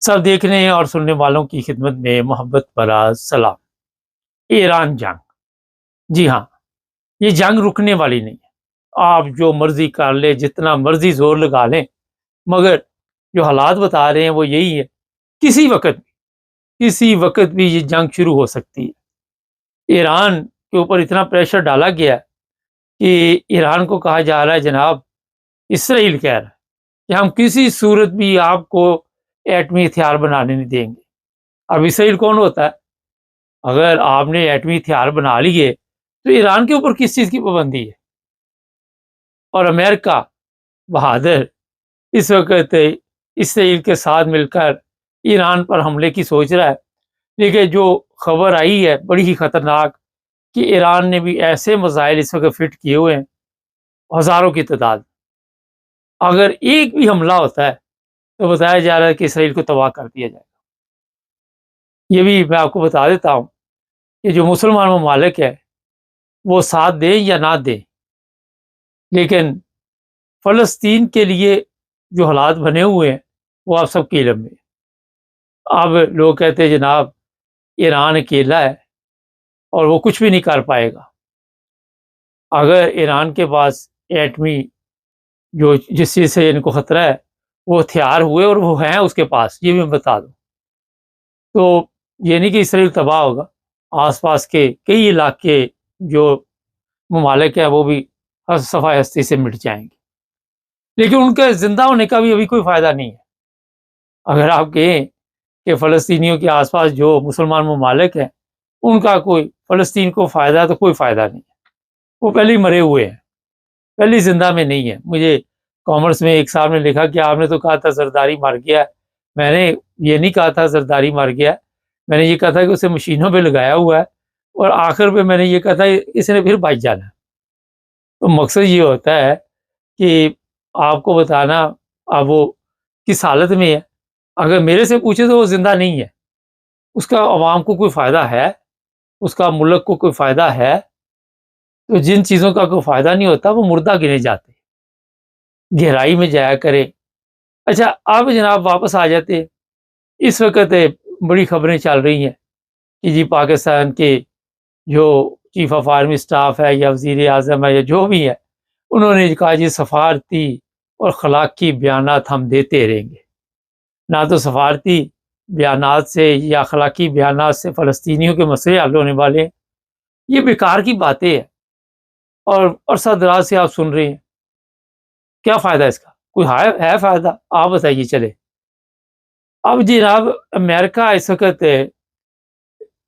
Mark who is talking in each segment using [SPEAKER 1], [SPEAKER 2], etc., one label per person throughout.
[SPEAKER 1] سب دیکھنے اور سننے والوں کی خدمت میں محبت بھرا سلام۔ ایران جنگ، جی ہاں، یہ جنگ رکنے والی نہیں ہے۔ آپ جو مرضی کر لیں، جتنا مرضی زور لگا لیں، مگر جو حالات بتا رہے ہیں وہ یہی ہے، کسی وقت بھی یہ جنگ شروع ہو سکتی ہے۔ ایران کے اوپر اتنا پریشر ڈالا گیا ہے کہ ایران کو کہا جا رہا ہے، جناب اسرائیل کہہ رہا ہے کہ ہم کسی صورت بھی آپ کو ایٹمی ہتھیار بنانے نہیں دیں گے۔ اب اسرائیل کون ہوتا ہے؟ اگر آپ نے ایٹمی ہتھیار بنا لیے تو ایران کے اوپر کس چیز کی پابندی ہے؟ اور امریکہ بہادر اس وقت اسرائیل کے ساتھ مل کر ایران پر حملے کی سوچ رہا ہے، لیکن جو خبر آئی ہے بڑی ہی خطرناک کہ ایران نے بھی ایسے میزائل اس وقت فٹ کیے ہوئے ہیں ہزاروں کی تعداد۔ اگر ایک بھی حملہ ہوتا ہے تو بتایا جا رہا ہے کہ اسرائیل کو تباہ کر دیا جائے گا۔ یہ بھی میں آپ کو بتا دیتا ہوں کہ جو مسلمان ممالک ہے وہ ساتھ دیں یا نہ دیں، لیکن فلسطین کے لیے جو حالات بنے ہوئے ہیں وہ آپ سب کے علم میں۔ اب لوگ کہتے ہیں جناب ایران اکیلا ہے اور وہ کچھ بھی نہیں کر پائے گا۔ اگر ایران کے پاس ایٹمی جو جس چیز سے ان کو خطرہ ہے وہ ہتھیار ہوئے اور وہ ہیں اس کے پاس، یہ بھی میں بتا دوں، تو یہ نہیں کہ اسرائیل تباہ ہوگا، آس پاس کے کئی علاقے جو ممالک ہیں وہ بھی صفحہ ہستی سے مٹ جائیں گے، لیکن ان کے زندہ ہونے کا بھی ابھی کوئی فائدہ نہیں ہے۔ اگر آپ کہیں کہ فلسطینیوں کے آس پاس جو مسلمان ممالک ہیں ان کا کوئی فلسطین کو فائدہ ہے تو کوئی فائدہ نہیں ہے، وہ پہلے ہی مرے ہوئے ہیں، پہلی زندہ میں نہیں ہے۔ مجھے کامرس میں ایک صاحب نے لکھا کہ آپ نے تو کہا تھا زرداری مر گیا، میں نے یہ نہیں کہا تھا زرداری مر گیا، میں نے یہ کہا تھا کہ اسے مشینوں پہ لگایا ہوا ہے اور آخر پہ میں نے یہ کہا تھا اس نے پھر بچ جانا ہے۔ تو مقصد یہ ہوتا ہے کہ آپ کو بتانا اب وہ کس حالت میں ہے۔ اگر میرے سے پوچھے تو وہ زندہ نہیں ہے، اس کا عوام کو کوئی فائدہ ہے، اس کا ملک کو کوئی فائدہ ہے؟ تو جن چیزوں کا کوئی فائدہ نہیں ہوتا وہ مردہ گنے جاتے، گہرائی میں جایا کرے۔ اچھا اب جناب واپس آ جاتے، اس وقت بڑی خبریں چل رہی ہیں کہ جی پاکستان کے جو چیف آف آرمی اسٹاف ہے یا وزیر اعظم ہے یا جو بھی ہے، انہوں نے کہا جی سفارتی اور اخلاقی بیانات ہم دیتے رہیں گے۔ نہ تو سفارتی بیانات سے یا اخلاقی بیانات سے فلسطینیوں کے مسئلے حل ہونے والے ہیں، یہ بیکار کی باتیں ہیں، اور عرصہ دراز سے آپ سن رہے ہیں، کیا فائدہ اس کا؟ کوئی ہے فائدہ؟ آپ بتائیے چلے۔ اب جناب امریکہ اس وقت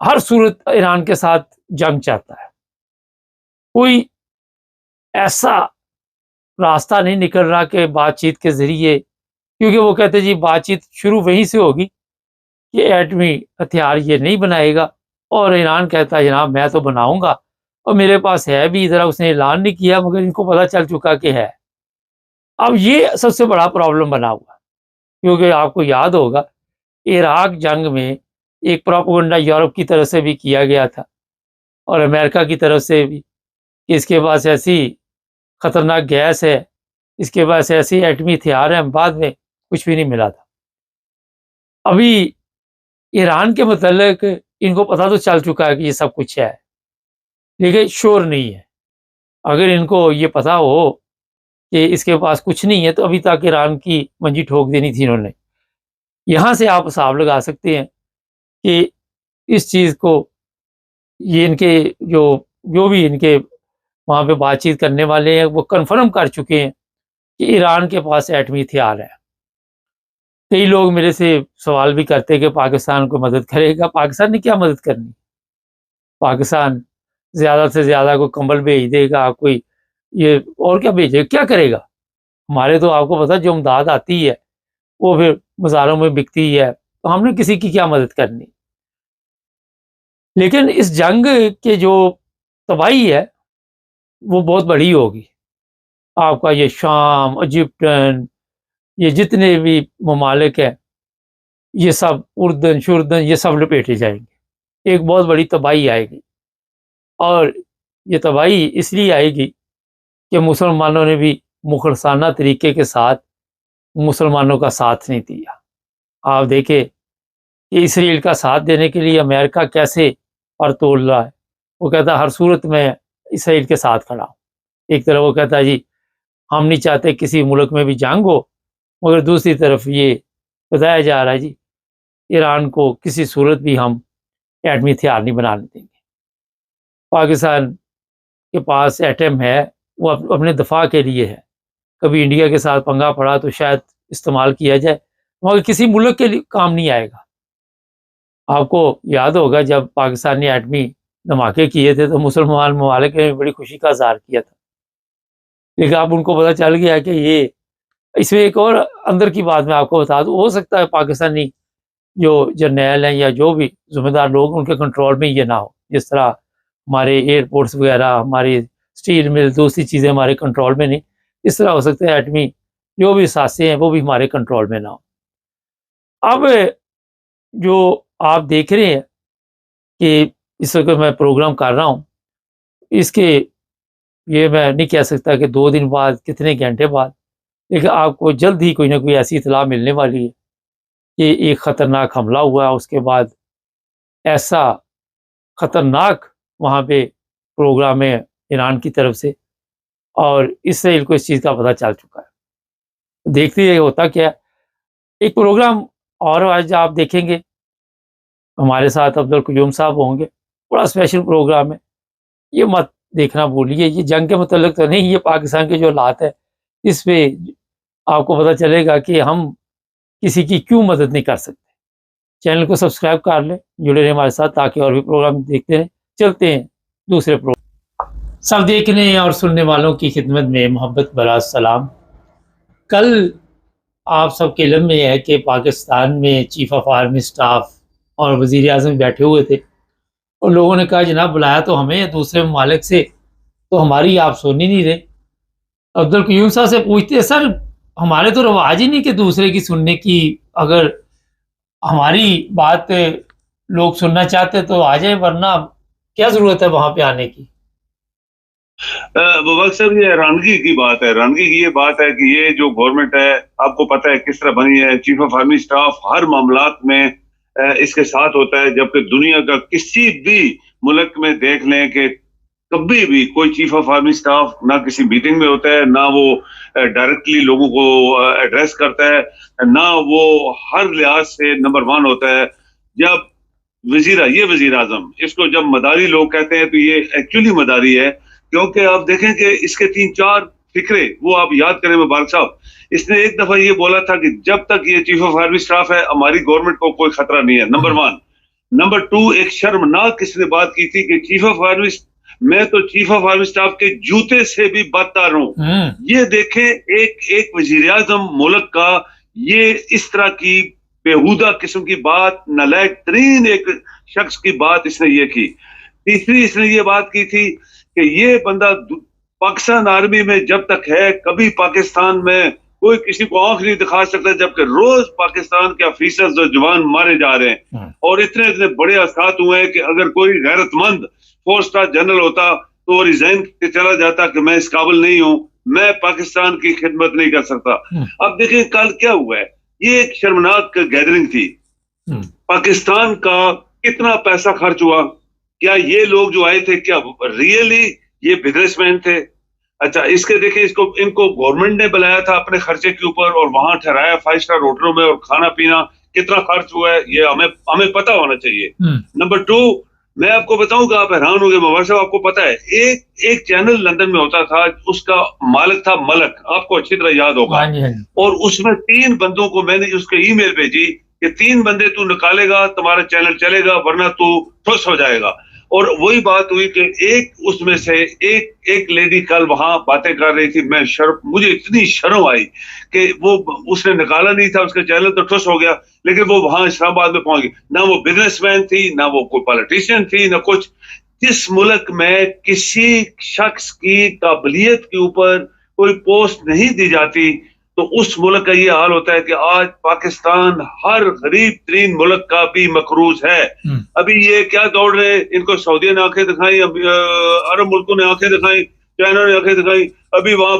[SPEAKER 1] ہر صورت ایران کے ساتھ جنگ چاہتا ہے، کوئی ایسا راستہ نہیں نکل رہا کہ بات چیت کے ذریعے، کیونکہ وہ کہتے جی بات چیت شروع وہیں سے ہوگی کہ ایٹمی ہتھیار یہ نہیں بنائے گا، اور ایران کہتا ہے جناب میں تو بناؤں گا اور میرے پاس ہے بھی، ذرا اس نے اعلان نہیں کیا مگر ان کو پتہ چل چکا کہ ہے۔ اب یہ سب سے بڑا پرابلم بنا ہوا، کیونکہ آپ کو یاد ہوگا عراق جنگ میں ایک پروپیگنڈا یورپ کی طرف سے بھی کیا گیا تھا اور امریکہ کی طرف سے بھی کہ اس کے پاس ایسی خطرناک گیس ہے، اس کے پاس ایسی ایٹمی ہتھیار ہیں، بعد میں کچھ بھی نہیں ملا تھا۔ ابھی ایران کے متعلق ان کو پتہ تو چل چکا ہے کہ یہ سب کچھ ہے، لیکن شور نہیں ہے۔ اگر ان کو یہ پتہ ہو کہ اس کے پاس کچھ نہیں ہے تو ابھی تک ایران کی منجی ٹھوک دینی تھی انہوں نے۔ یہاں سے آپ حساب لگا سکتے ہیں کہ اس چیز کو یہ ان کے جو بھی ان کے وہاں پہ بات چیت کرنے والے ہیں وہ کنفرم کر چکے ہیں کہ ایران کے پاس ایٹمی ہتھیار ہے۔ کئی لوگ میرے سے سوال بھی کرتے کہ پاکستان کو مدد کرے گا۔ پاکستان نے کیا مدد کرنی؟ پاکستان زیادہ سے زیادہ کوئی کمبل بھیج دے گا، کوئی یہ اور کیا بھیجے، کیا کرے گا؟ ہمارے تو آپ کو پتا جو امداد آتی ہے وہ پھر بازاروں میں بکتی ہے، تو ہم نے کسی کی کیا مدد کرنی؟ لیکن اس جنگ کے جو تباہی ہے وہ بہت بڑی ہوگی۔ آپ کا یہ شام، ایجپٹن، یہ جتنے بھی ممالک ہیں، یہ سب اردن شردن یہ سب لپیٹے جائیں گے، ایک بہت بڑی تباہی آئے گی۔ اور یہ تباہی اس لیے آئے گی کہ مسلمانوں نے بھی مخلصانہ طریقے کے ساتھ مسلمانوں کا ساتھ نہیں دیا۔ آپ دیکھیں کہ اسرائیل کا ساتھ دینے کے لیے امریکہ کیسے پر تول رہا ہے. وہ کہتا ہے ہر صورت میں اسرائیل کے ساتھ کھڑا ہوں. ایک طرف وہ کہتا ہے جی ہم نہیں چاہتے کسی ملک میں بھی جنگ ہو، مگر دوسری طرف یہ بتایا جا رہا ہے جی ایران کو کسی صورت بھی ہم ایٹمی ہتھیار نہیں بنانے دیں گے. پاکستان کے پاس ایٹم ہے، وہ اپنے دفاع کے لیے ہے. کبھی انڈیا کے ساتھ پنگا پڑا تو شاید استعمال کیا جائے، مگر کسی ملک کے لیے کام نہیں آئے گا. آپ کو یاد ہوگا جب پاکستان نے ایٹمی دھماکے کیے تھے تو مسلمان ممالک نے بڑی خوشی کا اظہار کیا تھا، لیکن اب ان کو پتہ چل گیا کہ یہ اس میں ایک اور اندر کی بات میں آپ کو بتا دوں، ہو سکتا ہے پاکستانی جو جرنیل ہیں یا جو بھی ذمہ دار لوگ ان کے کنٹرول میں یہ نہ ہو. جس طرح ہمارے ایئرپورٹس وغیرہ، ہماری اسٹیل مل، دوسری چیزیں ہمارے کنٹرول میں نہیں، اس طرح ہو سکتا ہے ایٹمی جو بھی سازشیں ہیں وہ بھی ہمارے کنٹرول میں نہ ہو. اب جو آپ دیکھ رہے ہیں کہ اس وقت میں پروگرام کر رہا ہوں، اس کے یہ میں نہیں کہہ سکتا کہ 2 دن بعد کتنے گھنٹے بعد، لیکن آپ کو جلد ہی کوئی نہ کوئی ایسی اطلاع ملنے والی ہے کہ ایک خطرناک حملہ ہوا. اس کے بعد ایسا خطرناک وہاں پہ پروگرام ہے ایران کی طرف سے، اور اسرائیل کو اس چیز کا پتہ چل چکا ہے. دیکھتے ہیں ہوتا کیا ہے. ایک پروگرام اور آج آپ دیکھیں گے، ہمارے ساتھ عبدالقیوم صاحب ہوں گے، بڑا اسپیشل پروگرام ہے. یہ مت دیکھنا بھولیے، یہ جنگ کے متعلق تو نہیں، یہ پاکستان کے جو حالات ہے اس پہ آپ کو پتہ چلے گا کہ ہم کسی کی کیوں مدد نہیں کر سکتے. چینل کو سبسکرائب کر لیں، جڑے رہیں ہمارے ساتھ تاکہ اور بھی پروگرام دیکھتے رہیں. چلتے ہیں دوسرے پروگرام. سب دیکھنے اور سننے والوں کی خدمت میں محبت بھرا سلام. کل آپ سب کے علم میں ہے کہ پاکستان میں چیف آف آرمی اسٹاف اور وزیر اعظم بیٹھے ہوئے تھے، اور لوگوں نے کہا جناب بلایا تو ہمیں دوسرے ممالک سے، تو ہماری آپ سن ہی نہیں رہے. عبدالقیوم صاحب سے پوچھتے سر ہمارے تو رواج ہی نہیں کہ دوسرے کی سننے کی، اگر ہماری بات لوگ سننا چاہتے تو آ جائیں، ورنہ کیا ضرورت ہے وہاں پہ آنے کی.
[SPEAKER 2] وقت صاحب یہ حیرانگی کی بات ہے، حیرانگی کی یہ بات ہے کہ یہ جو گورنمنٹ ہے آپ کو پتہ ہے کس طرح بنی ہے. چیف آف آرمی اسٹاف ہر معاملات میں اس کے ساتھ ہوتا ہے، جبکہ دنیا کا کسی بھی ملک میں دیکھ لیں کہ کبھی بھی کوئی چیف آف آرمی اسٹاف نہ کسی میٹنگ میں ہوتا ہے، نہ وہ ڈائریکٹلی لوگوں کو ایڈریس کرتا ہے، نہ وہ ہر لحاظ سے نمبر 1 ہوتا ہے. جب یہ وزیر اعظم، اس کو جب مداری لوگ کہتے ہیں تو یہ ایکچولی مداری ہے، کیونکہ آپ دیکھیں کہ اس کے 3-4 فکرے وہ آپ یاد کریں. مبارک صاحب اس نے ایک دفعہ یہ بولا تھا کہ جب تک یہ چیف آف آرمی اسٹاف ہے ہماری گورنمنٹ کو کوئی خطرہ نہیں ہے، نمبر 1. نمبر 2 ایک شرمناک کس نے بات کی تھی کہ چیف آف آرمی، میں تو چیف آف آرمی اسٹاف کے جوتے سے بھی بدتر ہوں. یہ دیکھیں ایک وزیر اعظم ملک کا یہ اس طرح کی بےہودہ قسم کی بات، نالائق ترین ایک شخص کی بات اس نے یہ کی. تیسری اس نے یہ بات کی تھی کہ یہ بندہ پاکستان آرمی میں جب تک ہے کبھی پاکستان میں کوئی کسی کو آنکھ نہیں دکھا سکتا، جبکہ روز پاکستان کے آفیسرز اور جوان مارے جا رہے ہیں. اور اتنے بڑے اثرات ہوئے ہیں کہ اگر کوئی غیرت مند 4 اسٹار جنرل ہوتا تو وہ ریزائن کے چلا جاتا کہ میں اس قابل نہیں ہوں، میں پاکستان کی خدمت نہیں کر سکتا. اب دیکھیں کل کیا ہوا ہے، یہ ایک شرمناک گیدرنگ تھی. پاکستان کا کتنا پیسہ خرچ ہوا؟ کیا یہ لوگ جو آئے تھے کیا ریئلی یہ بزنس مین تھے؟ اچھا اس کے دیکھیں ان کو گورنمنٹ نے بلایا تھا اپنے خرچے کے اوپر اور وہاں ٹھہرایا 5 اسٹار ہوٹلوں میں، اور کھانا پینا کتنا خرچ ہوا ہے یہ ہمیں پتہ ہونا چاہیے. نمبر 2 میں آپ کو بتاؤں گا، آپ حیران ہو گے مبارک صاحب، آپ کو پتہ ہے ایک چینل لندن میں ہوتا تھا، اس کا مالک تھا ملک، آپ کو اچھی طرح یاد ہوگا. اور اس میں 3 بندوں کو میں نے اس کے ای میل بھیجی کہ 3 بندے تو نکالے گا تمہارا چینل چلے گا ورنہ تو ٹھوس ہو جائے گا. اور وہی بات ہوئی کہ ایک اس میں سے ایک لیڈی کل وہاں باتیں کر رہی تھی، مجھے اتنی شرم آئی کہ وہ اس نے نکالا نہیں تھا، اس کا چینل تو ٹھوس ہو گیا، لیکن وہ وہاں اسلام آباد میں پہنچ گئی. نہ وہ بزنس مین تھی، نہ وہ کوئی پالیٹیشین تھی، نہ کچھ. جس ملک میں کسی شخص کی قابلیت کے اوپر کوئی پوسٹ نہیں دی جاتی تو اس ملک کا یہ حال ہوتا ہے کہ آج پاکستان ہر غریب ترین ملک کا بھی مقروض ہے. ابھی یہ کیا دوڑ رہے ہیں، ان کو سعودیہ نے آنکھیں دکھائیں، عرب ملکوں نے آنکھیں دکھائیں، چائنا نے آنکھیں دکھائیں، ابھی وہاں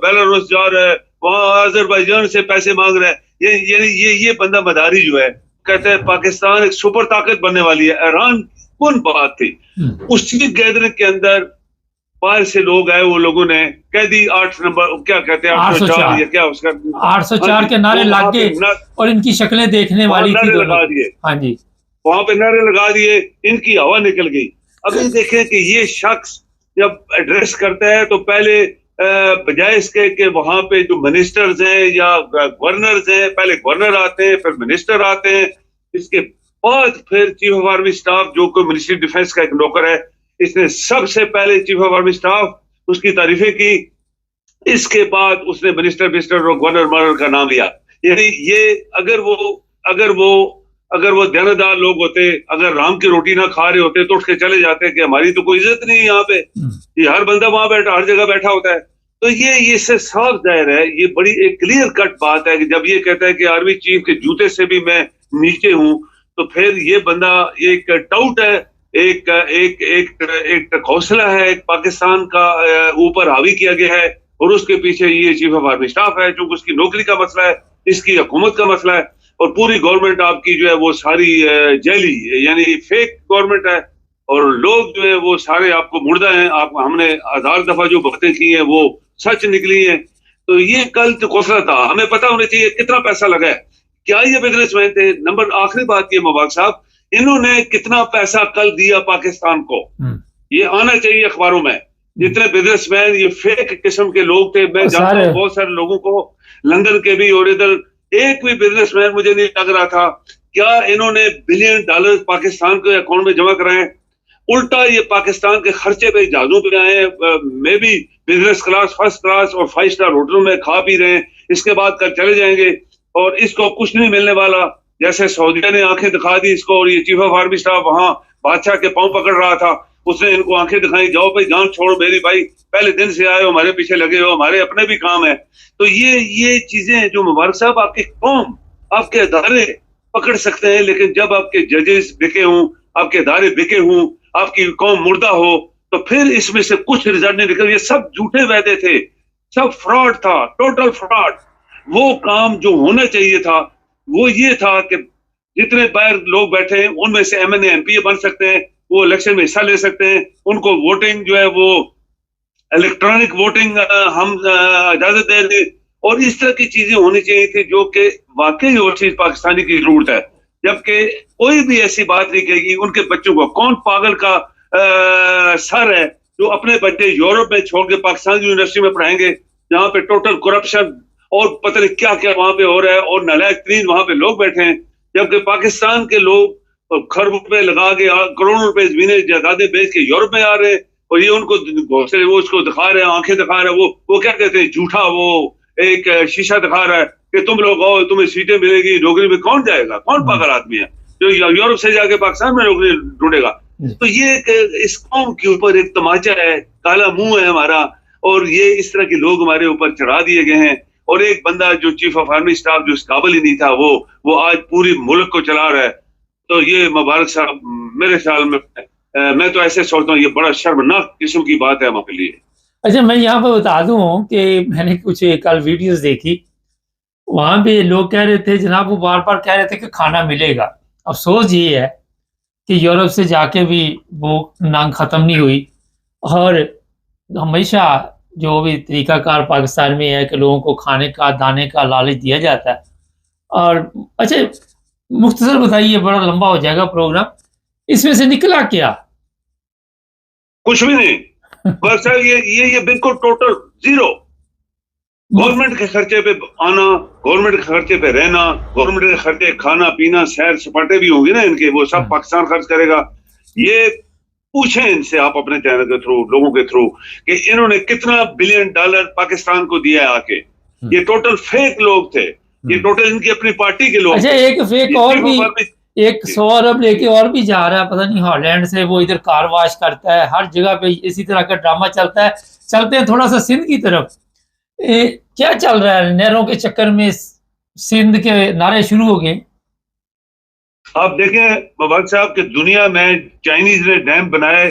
[SPEAKER 2] بیلاروس جا رہا ہے، وہاں آذربائیجان سے پیسے مانگ رہا ہے. یہ بندہ مداری جو ہے کہتے ہیں پاکستان ایک سپر طاقت بننے والی ہے. ایران کون بات تھی اسی گیدرنگ کے اندر باہر سے لوگ آئے, وہ لوگوں نے کہہ دی 8 نمبر کیا کہتے ہیں 804 یا کیا اس کا
[SPEAKER 1] 804 کے نعرے لگ گئے اور ان کی شکلیں دیکھنے والی تھی
[SPEAKER 2] لگا دیے.
[SPEAKER 1] ہاں جی
[SPEAKER 2] وہاں پہ نعرے لگا دیے, ان کی ہوا نکل گئی. اب یہ دیکھیں کہ یہ شخص جب ایڈریس کرتا ہے تو پہلے بجائے اس کے کہ وہاں پہ جو منسٹرز ہیں یا گورنرز ہیں, پہلے گورنر آتے ہیں پھر منسٹر آتے ہیں, اس کے بعد پھر چیف آف آرمی اسٹاف جو کوئی منسٹری ڈیفینس کا ایک نوکر ہے, اس نے سب سے پہلے چیف آف آرمی اسٹاف اس کی تعریفیں کی, اس کے بعد اس نے منسٹر اور گورنر کا نام لیا. یعنی یہ اگر وہ دیانتدار لوگ ہوتے, اگر رام کی روٹی نہ کھا رہے ہوتے تو اٹھ کے چلے جاتے کہ ہماری تو کوئی عزت نہیں ہے یہاں پہ, یہ ہر بندہ وہاں بیٹھا, ہر جگہ بیٹھا ہوتا ہے. تو یہ اس سے صاف ظاہر ہے, یہ بڑی ایک کلیئر کٹ بات ہے کہ جب یہ کہتا ہے کہ آرمی چیف کے جوتے سے بھی میں نیچے ہوں, تو پھر یہ بندہ ایک ٹاؤٹ ہے, ایک حوصلہ ہے, ایک پاکستان کا اوپر حاوی کیا گیا ہے, اور اس کے پیچھے یہ چیف آف آرمی اسٹاف ہے, چونکہ اس کی نوکری کا مسئلہ ہے, اس کی حکومت کا مسئلہ ہے, اور پوری گورنمنٹ آپ کی جو ہے وہ ساری جیلی یعنی فیک گورنمنٹ ہے, اور لوگ جو ہے وہ سارے آپ کو مردہ ہیں. ہم نے 1000 دفعہ جو باتیں کی ہیں وہ سچ نکلی ہیں. تو یہ کل تو کوسلا تھا, ہمیں پتا ہونا چاہیے کتنا پیسہ لگا ہے, کیا یہ بزنس مین تھے. نمبر آخری بات یہ مبارک صاحب, انہوں نے کتنا پیسہ کل دیا پاکستان کو, یہ آنا چاہیے اخباروں میں. جتنے بزنس مین یہ فیک قسم کے لوگ تھے, میں جانتا ہوں بہت سارے لوگوں کو لندن کے بھی, اور ادھر ایک بھی بزنس مین مجھے نہیں لگ رہا تھا کیا انہوں نے $1 بلین پاکستان کے اکاؤنٹ میں جمع کرائے. الٹا یہ پاکستان کے خرچے پہ جہازوں پہ آئے ہیں, میں بھی بزنس کلاس, فرسٹ کلاس اور 5 اسٹار ہوٹلوں میں کھا پی رہے ہیں, اس کے بعد کل چلے جائیں گے اور اس کو کچھ نہیں ملنے والا. جیسے سعودیہ نے آنکھیں دکھا دی اس کو, اور یہ چیف آف آرمی اسٹاف وہاں بادشاہ کے پاؤں پکڑ رہا تھا, اس نے ان کو آنکھیں دکھائی, جاؤ بھائی جان چھوڑو میری بھائی, پہلے دن سے آئے ہو, ہمارے پیچھے لگے ہو, ہمارے اپنے بھی کام ہے. تو یہ چیزیں جو مبارک صاحب آپ کی قوم, آپ کے ادارے پکڑ سکتے ہیں, لیکن جب آپ کے ججز بکے ہوں, آپ کے ادارے بکے ہوں, آپ کی قوم مردہ ہو, تو پھر اس میں سے کچھ رزلٹ نہیں نکل. یہ سب جھوٹے وعدے تھے, سب فراڈ تھا, ٹوٹل فراڈ. وہ کام جو ہونا چاہیے تھا وہ یہ تھا کہ جتنے باہر لوگ بیٹھے ہیں ان میں سے M N A M P A بن سکتے ہیں, وہ الیکشن میں حصہ لے سکتے ہیں, ان کو ووٹنگ جو ہے وہ الیکٹرانک ووٹنگ ہم اجازت دے دیں, اور اس طرح کی چیزیں ہونی چاہیے تھی جو کہ واقعی وہ چیز پاکستانی کی ضرورت ہے. جبکہ کوئی بھی ایسی بات نہیں کہے گی. ان کے بچوں کو کون پاگل کا سر ہے جو اپنے بچے یورپ میں چھوڑ کے پاکستان کی یونیورسٹی میں پڑھائیں گے جہاں پہ ٹوٹل کرپشن اور پتہ نہیں کیا کیا وہاں پہ ہو رہا ہے, اور نالائق ترین وہاں پہ لوگ بیٹھے ہیں, جبکہ پاکستان کے لوگ کروڑ روپے لگا کے, کروڑوں روپے زمینیں جائیدادیں بیچ کے یورپ میں آ رہے ہیں, اور یہ ان کو وہ اس کو دکھا رہے ہیں, آنکھیں دکھا رہے ہیں, وہ کیا کہتے ہیں جھوٹا, وہ ایک شیشہ دکھا رہا ہے کہ تم لوگ آؤ, تمہیں سیٹیں ملے گی, نوکری میں کون جائے گا, کون پاگل آدمی ہے جو یورپ سے جا کے پاکستان میں نوکری ڈھونڈے گا. تو یہ اس قوم کے اوپر ایک تماچا ہے, کالا منہ ہے ہمارا, اور یہ اس طرح کے لوگ ہمارے اوپر چڑھا دیے گئے ہیں. اور ایک بندہ جو چیف آف آرمی اسٹاف جو اس قابل ہی نہیں تھا, وہ آج پوری ملک کو چلا رہا ہے. تو یہ مبارک صاحب میرے خیال میں تو ایسے سوچتا ہوں یہ بڑا شرمناک قسم کی بات ہے ہمارے لیے.
[SPEAKER 1] اچھا میں یہاں پہ بتا دوں کہ میں نے کچھ کل ویڈیوز دیکھی, وہاں پہ لوگ کہہ رہے تھے جناب, وہ بار بار کہہ رہے تھے کہ کھانا ملے گا. افسوس یہ ہے کہ یورپ سے جا کے بھی وہ نانگ ختم نہیں ہوئی, اور ہمیشہ جو بھی طریقہ کار پاکستان میں ہے کہ لوگوں کو کھانے کا, دانے کا لالچ دیا جاتا ہے. اور اچھا مختصر بتائیے, بڑا لمبا ہو جائے گا پروگرام, اس میں سے نکلا کیا؟
[SPEAKER 2] کچھ بھی نہیں بس یہ بالکل ٹوٹل زیرو. گورنمنٹ کے خرچے پہ آنا, گورنمنٹ کے خرچے پہ رہنا, گورنمنٹ کے خرچے کھانا پینا, سیر سپاٹے بھی ہوں گے نا ان کے, وہ سب پاکستان خرچ کرے گا. یہ پوچھیں ان سے آپ اپنے چینل کے تھرو, لوگوں کے تھرو, کہ انہوں نے کتنا $1 بلین پاکستان کو دیا ہے آ کے. یہ ٹوٹل فیک لوگ تھے, یہ ٹوٹل ان کی اپنی پارٹی کے لوگ.
[SPEAKER 1] اچھا ایک فیک اور بھی, ایک 100 ارب لے کے اور بھی جا رہا ہے, پتہ نہیں ہالینڈ سے, وہ ادھر کار واش کرتا ہے, ہر جگہ پہ اسی طرح کا ڈرامہ چلتا ہے. چلتے ہیں تھوڑا سا سندھ کی طرف, کیا چل رہا ہے نہروں کے چکر میں, سندھ کے نعرے شروع ہو گئے.
[SPEAKER 2] آپ دیکھیں مبارک صاحب کہ دنیا میں چائنیز نے ڈیم بنائے